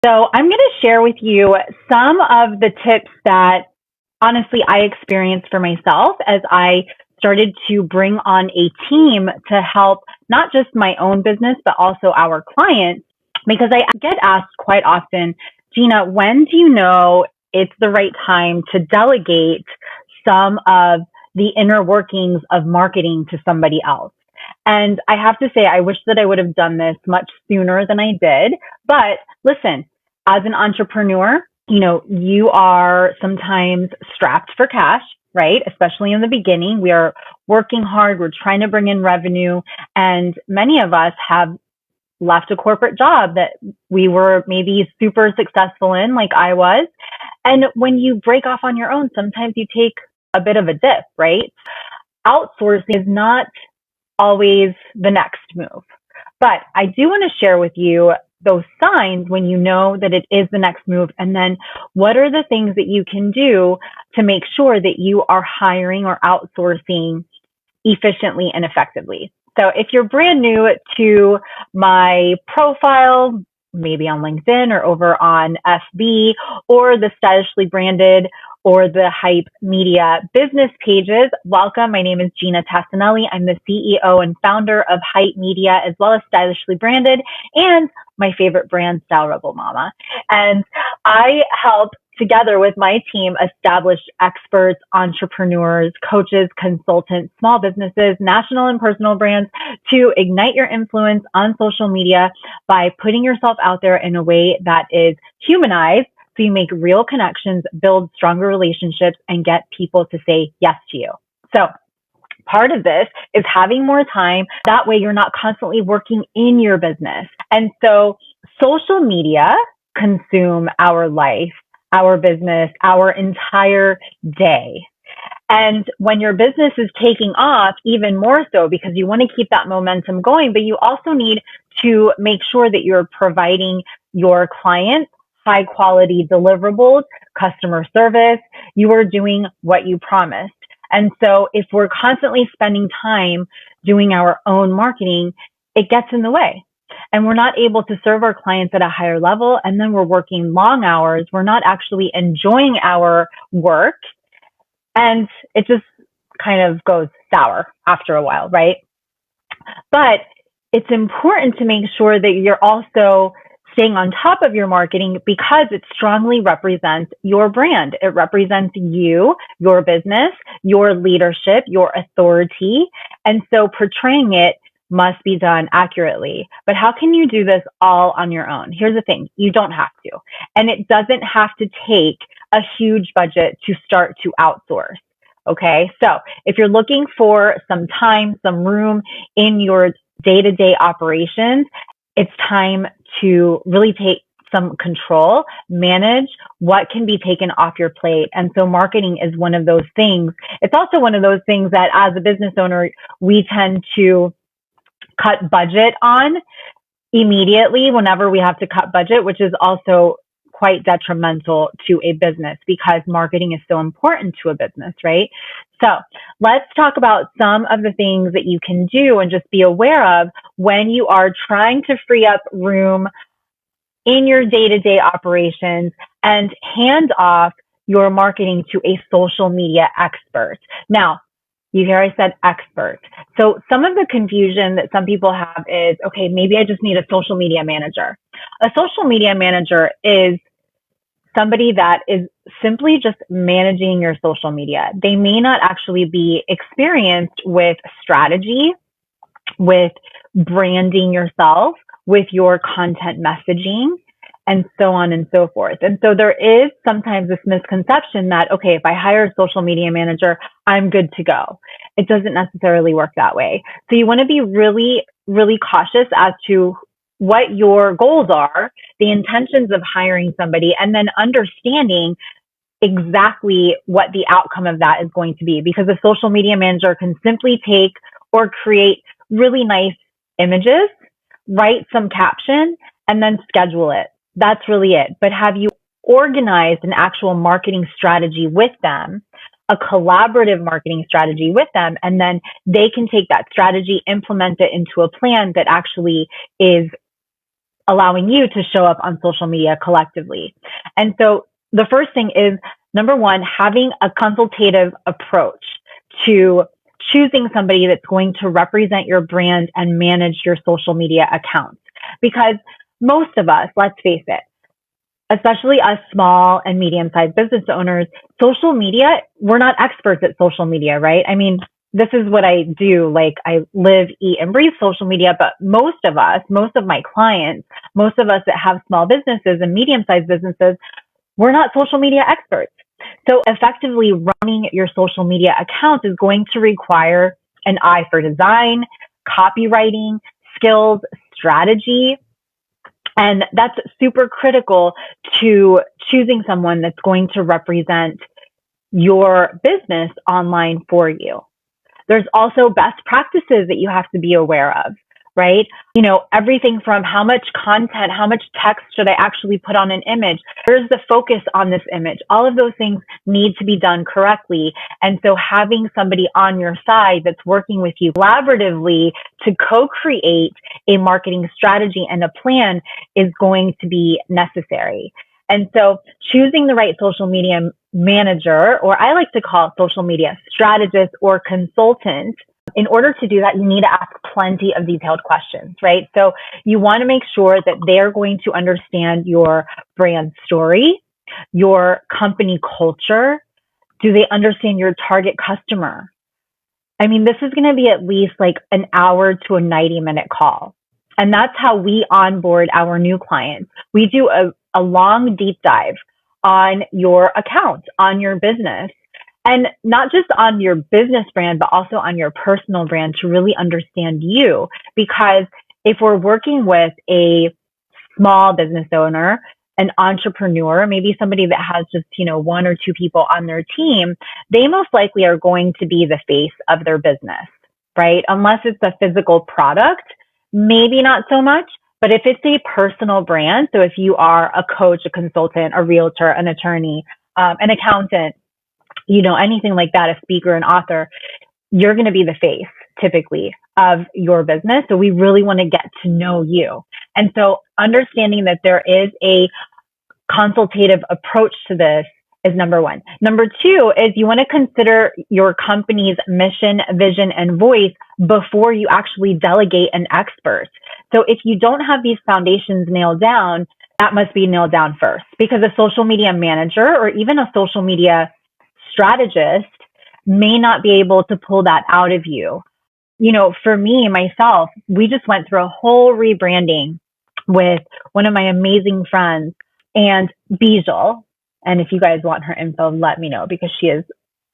So I'm going to share with you some of the tips that honestly I experienced for myself as I started to bring on a team to help not just my own business, but also our clients. Because I get asked quite often, Gina, when do you know it's the right time to delegate some of the inner workings of marketing to somebody else? And I have to say, I wish that I would have done this much sooner than I did. But listen, as an entrepreneur, you are sometimes strapped for cash, right? Especially in the beginning, we are working hard. We're trying to bring in revenue. And many of us have left a corporate job that we were maybe super successful in, like I was. And when you break off on your own, sometimes you take a bit of a dip, right? Outsourcing is not always the next move. But I do want to share with you those signs when you know that it is the next move. And then what are the things that you can do to make sure that you are hiring or outsourcing efficiently and effectively? So if you're brand new to my profile, maybe on LinkedIn or over on FB or the Stylishly Branded or the Hype Media business pages, welcome. My name is Gina Tassinelli. I'm the CEO and founder of Hype Media as well as Stylishly Branded and my favorite brand, Style Rebel Mama. And I help together with my team establish experts, entrepreneurs, coaches, consultants, small businesses, national and personal brands to ignite your influence on social media by putting yourself out there in a way that is humanized so you make real connections, build stronger relationships, and get people to say yes to you. So part of this is having more time. That way you're not constantly working in your business. And so social media consume our life, our business, our entire day. And when your business is taking off, even more so because you want to keep that momentum going, but you also need to make sure that you're providing your clients high quality deliverables, customer service. You are doing what you promised. And so if we're constantly spending time doing our own marketing, it gets in the way. And we're not able to serve our clients at a higher level. And then we're working long hours. We're not actually enjoying our work. And it just kind of goes sour after a while, right? But it's important to make sure that you're also staying on top of your marketing because it strongly represents your brand. It represents you, your business, your leadership, your authority. And so portraying it must be done accurately. But how can you do this all on your own? Here's the thing, you don't have to. And it doesn't have to take a huge budget to start to outsource. Okay, so if you're looking for some time, some room in your day-to-day operations, it's time to really take some control, manage what can be taken off your plate. And so marketing is one of those things. It's also one of those things that as a business owner, we tend to cut budget on immediately whenever we have to cut budget, which is also quite detrimental to a business because marketing is so important to a business, right? So let's talk about some of the things that you can do and just be aware of when you are trying to free up room in your day-to-day operations and hand off your marketing to a social media expert. Now, you hear I said expert. So some of the confusion that some people have is, okay, maybe I just need a social media manager. A social media manager is somebody that is simply just managing your social media. They may not actually be experienced with strategy, with branding yourself, with your content messaging, and so on and so forth. And so there is sometimes this misconception that, okay, if I hire a social media manager, I'm good to go. It doesn't necessarily work that way. So you want to be really, really cautious as to what your goals are, the intentions of hiring somebody, and then understanding exactly what the outcome of that is going to be. Because a social media manager can simply take or create really nice images, write some caption, and then schedule it. That's really it. But have you organized an actual marketing strategy with them, a collaborative marketing strategy with them, and then they can take that strategy, implement it into a plan that actually is allowing you to show up on social media collectively. And so the first thing is, number one, having a consultative approach to choosing somebody that's going to represent your brand and manage your social media accounts. Because most of us, let's face it, especially us small and medium-sized business owners, social media, we're not experts at social media, right? I mean, this is what I do. Like, I live, eat, and breathe social media, but most of us, most of my clients, most of us that have small businesses and medium-sized businesses, we're not social media experts. So effectively running your social media account is going to require an eye for design, copywriting, skills, strategy. And that's super critical to choosing someone that's going to represent your business online for you. There's also best practices that you have to be aware of, right? Everything from how much content, how much text should I actually put on an image? Where's the focus on this image? All of those things need to be done correctly. And so having somebody on your side that's working with you collaboratively to co-create a marketing strategy and a plan is going to be necessary. And so choosing the right social media manager, or I like to call it social media strategist or consultant, in order to do that, you need to ask plenty of detailed questions, right? So you want to make sure that they're going to understand your brand story, your company culture. Do they understand your target customer? I mean, this is going to be at least like an hour to a 90-minute call. And that's how we onboard our new clients. We do a long deep dive on your account, on your business, and not just on your business brand, but also on your personal brand to really understand you. Because if we're working with a small business owner, an entrepreneur, maybe somebody that has just, one or two people on their team, they most likely are going to be the face of their business, right? Unless it's a physical product, maybe not so much. But if it's a personal brand, so if you are a coach, a consultant, a realtor, an attorney, an accountant, anything like that, a speaker, an author, you're going to be the face typically of your business. So we really want to get to know you. And so understanding that there is a consultative approach to this is number one. Number two is you want to consider your company's mission, vision, and voice before you actually delegate an expert. So if you don't have these foundations nailed down, that must be nailed down first, because a social media manager or even a social media strategist may not be able to pull that out of you. For me, myself, we just went through a whole rebranding with one of my amazing friends, and Bijal. And if you guys want her info, let me know, because she is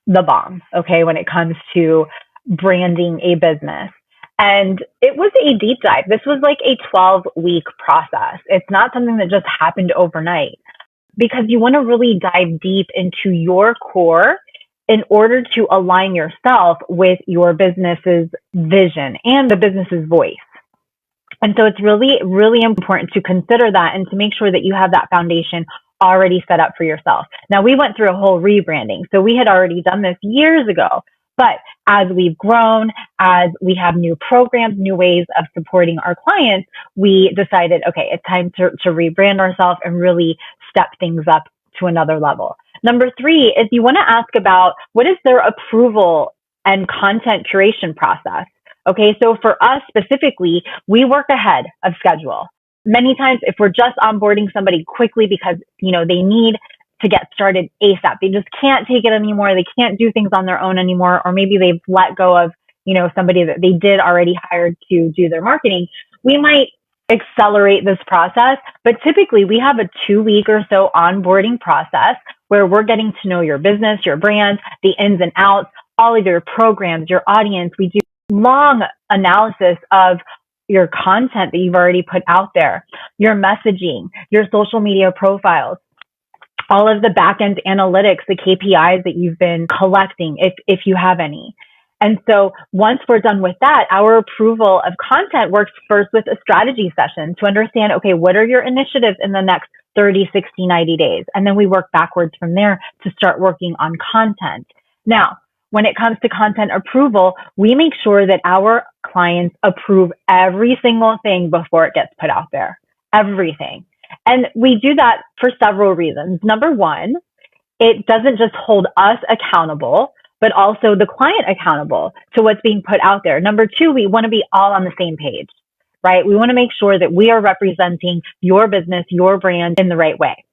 the bomb, okay, when it comes to branding a business. And it was a deep dive. This was like a 12-week process. It's not something that just happened overnight, because you want to really dive deep into your core in order to align yourself with your business's vision and the business's voice. And so it's really, really important to consider that and to make sure that you have that foundation already set up for yourself. Now, we went through a whole rebranding, so we had already done this years ago. But as we've grown, as we have new programs, new ways of supporting our clients, we decided, okay, it's time to rebrand ourselves and really step things up to another level. Number three is you want to ask about what is their approval and content curation process. Okay, so for us specifically, we work ahead of schedule. Many times, if we're just onboarding somebody quickly because, they need to get started ASAP, they just can't take it anymore, they can't do things on their own anymore, or maybe they've let go of, somebody that they did already hire to do their marketing, we might accelerate this process. But typically, we have a 2-week or so onboarding process where we're getting to know your business, your brand, the ins and outs, all of your programs, your audience. We do long analysis of your content that you've already put out there, your messaging, your social media profiles, all of the back-end analytics, the KPIs that you've been collecting, if you have any. And so once we're done with that, our approval of content works first with a strategy session to understand, okay, what are your initiatives in the next 30, 60, 90 days? And then we work backwards from there to start working on content. Now, when it comes to content approval, we make sure that our clients approve every single thing before it gets put out there. everything. And we do that for several reasons. Number one, it doesn't just hold us accountable, but also the client accountable to what's being put out there. Number two, we want to be all on the same page, right? We want to make sure that we are representing your business, your brand in the right way.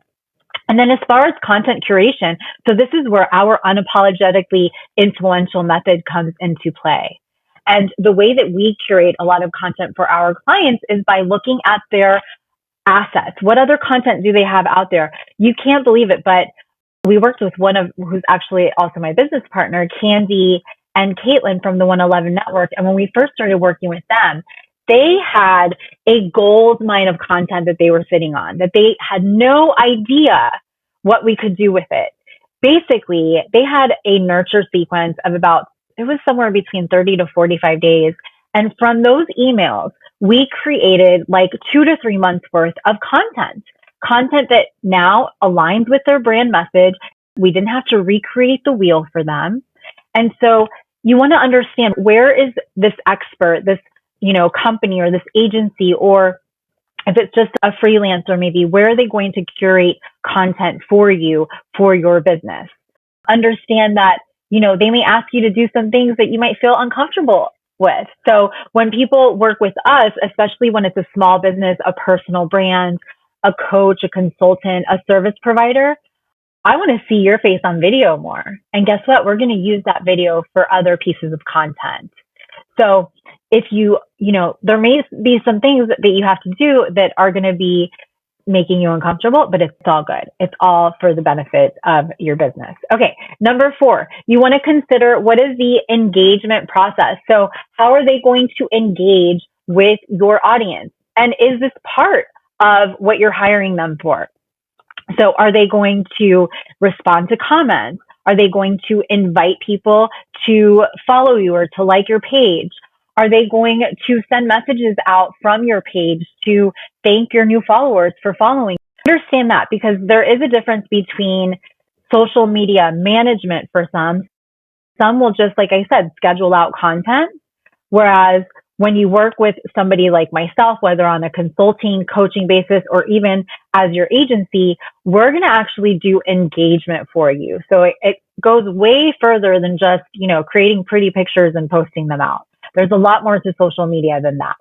And then as far as content curation, so this is where our unapologetically influential method comes into play. And the way that we curate a lot of content for our clients is by looking at their assets. What other content do they have out there? You can't believe it, but we worked with one of who's actually also my business partner, Candy and Caitlin from the 111 Network. And when we first started working with them, they had a gold mine of content that they were sitting on, that they had no idea what we could do with it. Basically, they had a nurture sequence of about, it was somewhere between 30 to 45 days. And from those emails, we created like 2 to 3 months worth of content that now aligns with their brand message. We didn't have to recreate the wheel for them. And so you want to understand, where is this expert, this, company or this agency, or if it's just a freelancer, maybe, where are they going to curate content for you, for your business? Understand that, they may ask you to do some things that you might feel uncomfortable with. So when people work with us, especially when it's a small business, a personal brand, a coach, a consultant, a service provider, I want to see your face on video more. And guess what? We're going to use that video for other pieces of content. So if there may be some things that you have to do that are going to be making you uncomfortable, but it's all good. It's all for the benefit of your business. Okay. Number 4, you want to consider, what is the engagement process? So how are they going to engage with your audience? And is this part of what you're hiring them for? So are they going to respond to comments? Are they going to invite people to follow you or to like your page? Are they going to send messages out from your page to thank your new followers for following? Understand that, because there is a difference between social media management for some. Some will just, like I said, schedule out content. Whereas when you work with somebody like myself, whether on a consulting, coaching basis, or even as your agency, we're going to actually do engagement for you. So it goes way further than just, creating pretty pictures and posting them out. There's a lot more to social media than that.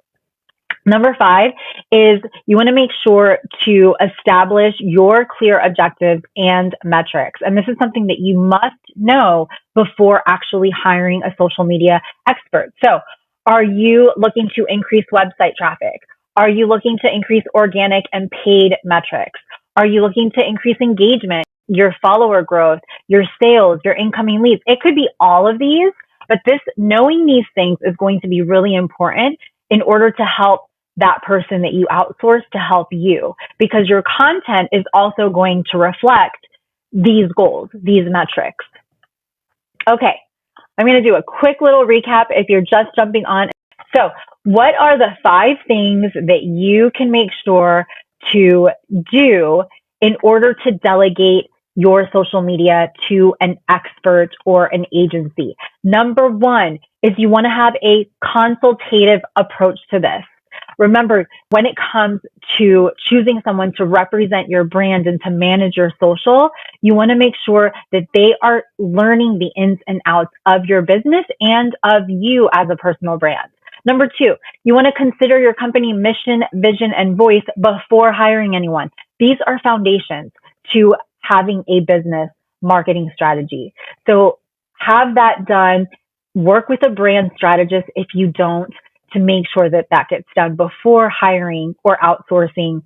Number 5 is you want to make sure to establish your clear objectives and metrics. And this is something that you must know before actually hiring a social media expert. So are you looking to increase website traffic? Are you looking to increase organic and paid metrics? Are you looking to increase engagement, your follower growth, your sales, your incoming leads? It could be all of these, but knowing these things is going to be really important in order to help that person that you outsource to help you, because your content is also going to reflect these goals, these metrics. Okay, I'm going to do a quick little recap if you're just jumping on. So what are the 5 things that you can make sure to do in order to delegate your social media to an expert or an agency? Number 1 is you want to have a consultative approach to this. Remember, when it comes to choosing someone to represent your brand and to manage your social, you want to make sure that they are learning the ins and outs of your business and of you as a personal brand. Number 2, you want to consider your company mission, vision, and voice before hiring anyone. These are foundations to having a business marketing strategy. So have that done. Work with a brand strategist if you don't, to make sure that that gets done before hiring or outsourcing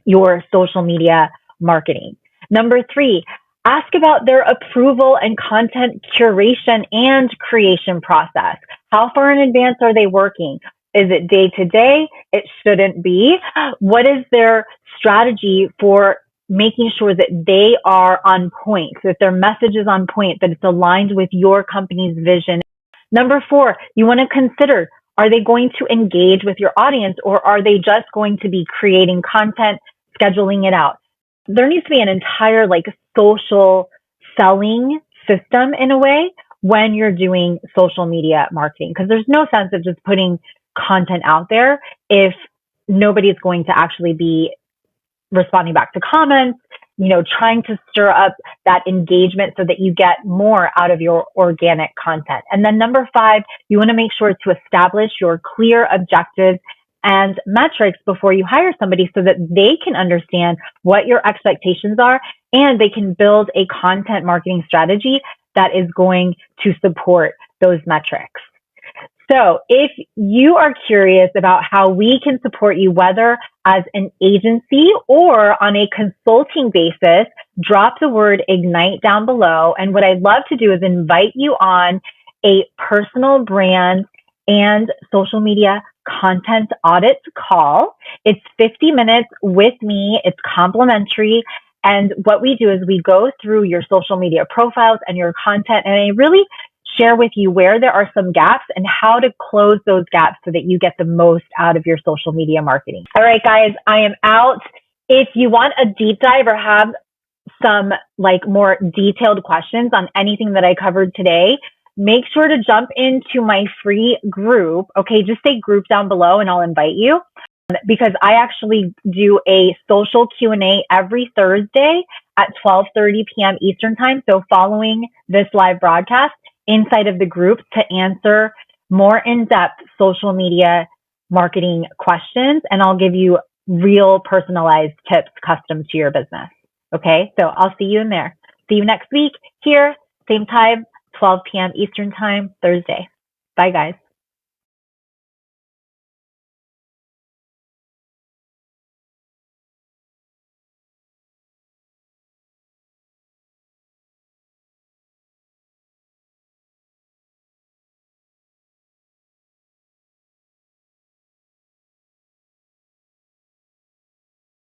your social media marketing. Number 3, ask about their approval and content curation and creation process. How far in advance are they working? Is it day to day? It shouldn't be. What is their strategy for making sure that they are on point, that their message is on point, that it's aligned with your company's vision? Number 4, you want to consider, are they going to engage with your audience, or are they just going to be creating content, scheduling it out? There needs to be an entire social selling system in a way when you're doing social media marketing, because there's no sense of just putting content out there if nobody's going to actually be responding back to comments, trying to stir up that engagement so that you get more out of your organic content. And then number 5, you want to make sure to establish your clear objectives and metrics before you hire somebody so that they can understand what your expectations are and they can build a content marketing strategy that is going to support those metrics. So if you are curious about how we can support you, whether as an agency or on a consulting basis, drop the word Ignite down below. And what I'd love to do is invite you on a personal brand and social media content audit call. It's 50 minutes with me. It's complimentary. And what we do is we go through your social media profiles and your content, and I really share with you where there are some gaps and how to close those gaps so that you get the most out of your social media marketing. All right, guys, I am out. If you want a deep dive or have some more detailed questions on anything that I covered today, make sure to jump into my free group. Okay, just say group down below and I'll invite you, because I actually do a social Q&A every Thursday at 12:30 p.m. Eastern time. So following this live broadcast, inside of the group to answer more in-depth social media marketing questions, and I'll give you real personalized tips custom to your business. Okay, so I'll see you in there. See you next week here, same time, 12 p.m. Eastern time, Thursday. Bye, guys.